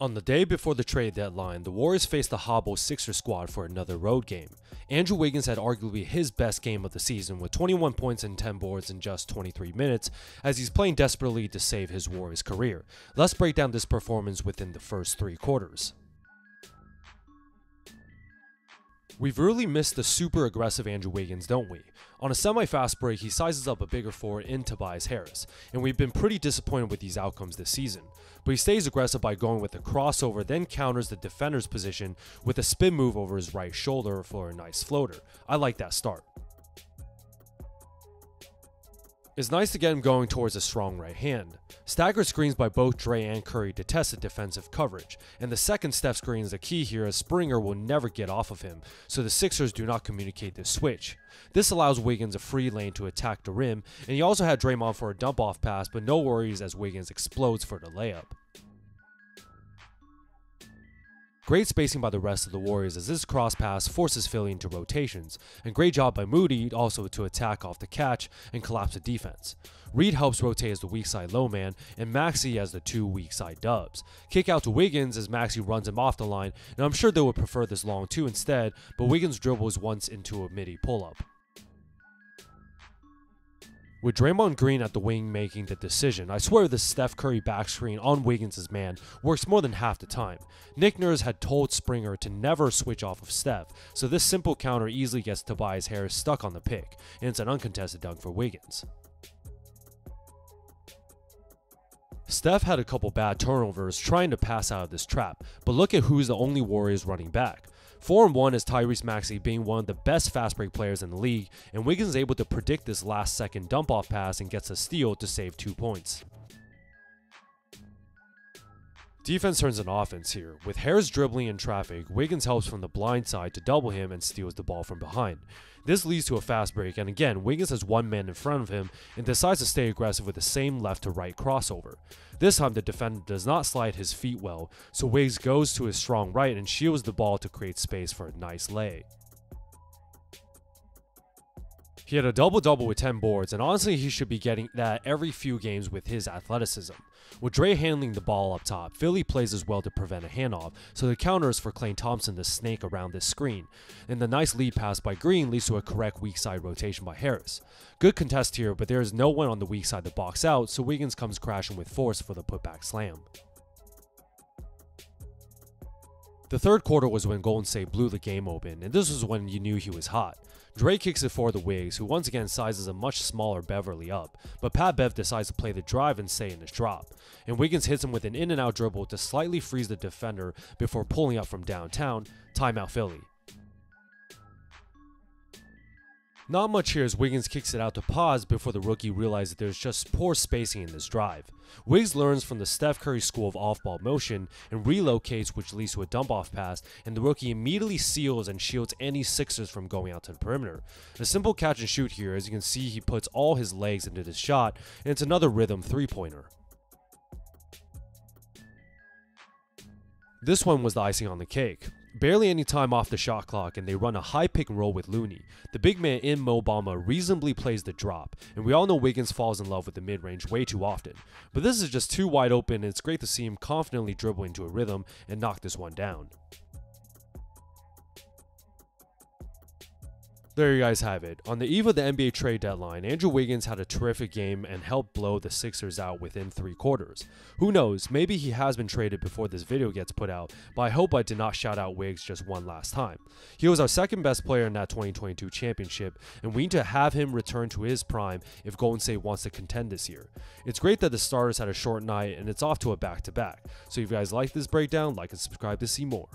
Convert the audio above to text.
On the day before the trade deadline, the Warriors faced the hobbled Sixers squad for another road game. Andrew Wiggins had arguably his best game of the season with 21 points and 10 boards in just 23 minutes as he's playing desperately to save his Warriors career. Let's break down this performance within the first 3 quarters. We've really missed the super aggressive Andrew Wiggins, don't we? On a semi-fast break, he sizes up a bigger forward in Tobias Harris, and we've been pretty disappointed with these outcomes this season. But he stays aggressive by going with a crossover, then counters the defender's position with a spin move over his right shoulder for a nice floater. I like that start. It's nice to get him going towards a strong right hand. Staggered screens by both Dre and Curry to test the defensive coverage, and the second step screen is the key here as Springer will never get off of him, so the Sixers do not communicate this switch. This allows Wiggins a free lane to attack the rim, and he also had Draymond for a dump-off pass, but no worries as Wiggins explodes for the layup. Great spacing by the rest of the Warriors as this cross pass forces Philly into rotations, and great job by Moody also to attack off the catch and collapse the defense. Reed helps rotate as the weak side low man, and Maxey as the 2 weak side dubs. Kick out to Wiggins as Maxey runs him off the line, and I'm sure they would prefer this long 2 instead, but Wiggins dribbles once into a midi pull-up. With Draymond Green at the wing making the decision, I swear this Steph Curry back screen on Wiggins' man works more than half the time. Nick Nurse had told Springer to never switch off of Steph, so this simple counter easily gets Tobias Harris stuck on the pick, and it's an uncontested dunk for Wiggins. Steph had a couple bad turnovers trying to pass out of this trap, but look at who's the only Warriors running back. 4-1 is Tyrese Maxey being one of the best fast break players in the league, and Wiggins is able to predict this last second dump off pass and gets a steal to save 2 points. Defense turns an offense here. With Harris dribbling in traffic, Wiggins helps from the blind side to double him and steals the ball from behind. This leads to a fast break, and again, Wiggins has one man in front of him and decides to stay aggressive with the same left to right crossover. This time, the defender does not slide his feet well, so Wiggins goes to his strong right and shields the ball to create space for a nice lay. He had a double-double with 10 boards, and honestly he should be getting that every few games with his athleticism. With Dre handling the ball up top, Philly plays as well to prevent a handoff, so the counter is for Klay Thompson to snake around this screen, and the nice lead pass by Green leads to a correct weak side rotation by Harris. Good contest here, but there is no one on the weak side to box out, so Wiggins comes crashing with force for the putback slam. The third quarter was when Golden State blew the game open, and this was when you knew he was hot. Dre kicks it for the Wiggs, who once again sizes a much smaller Beverly up, but Pat Bev decides to play the drive and stay in his drop, and Wiggins hits him with an in and out dribble to slightly freeze the defender before pulling up from downtown. Timeout Philly. Not much here as Wiggins kicks it out to pause before the rookie realizes there's just poor spacing in this drive. Wiggs learns from the Steph Curry school of off-ball motion and relocates, which leads to a dump-off pass, and the rookie immediately seals and shields any Sixers from going out to the perimeter. A simple catch and shoot here, as you can see he puts all his legs into this shot, and it's another rhythm 3-pointer. This one was the icing on the cake. Barely any time off the shot clock, and they run a high pick and roll with Looney. The big man in Mo Bamba reasonably plays the drop, and we all know Wiggins falls in love with the mid-range way too often. But this is just too wide open, and it's great to see him confidently dribble into a rhythm and knock this one down. There you guys have it. On the eve of the NBA trade deadline, Andrew Wiggins had a terrific game and helped blow the Sixers out within 3 quarters. Who knows, maybe he has been traded before this video gets put out, but I hope I did not shout out Wiggs just one last time. He was our second best player in that 2022 championship, and we need to have him return to his prime if Golden State wants to contend this year. It's great that the starters had a short night and it's off to a back-to-back. So if you guys like this breakdown, like and subscribe to see more.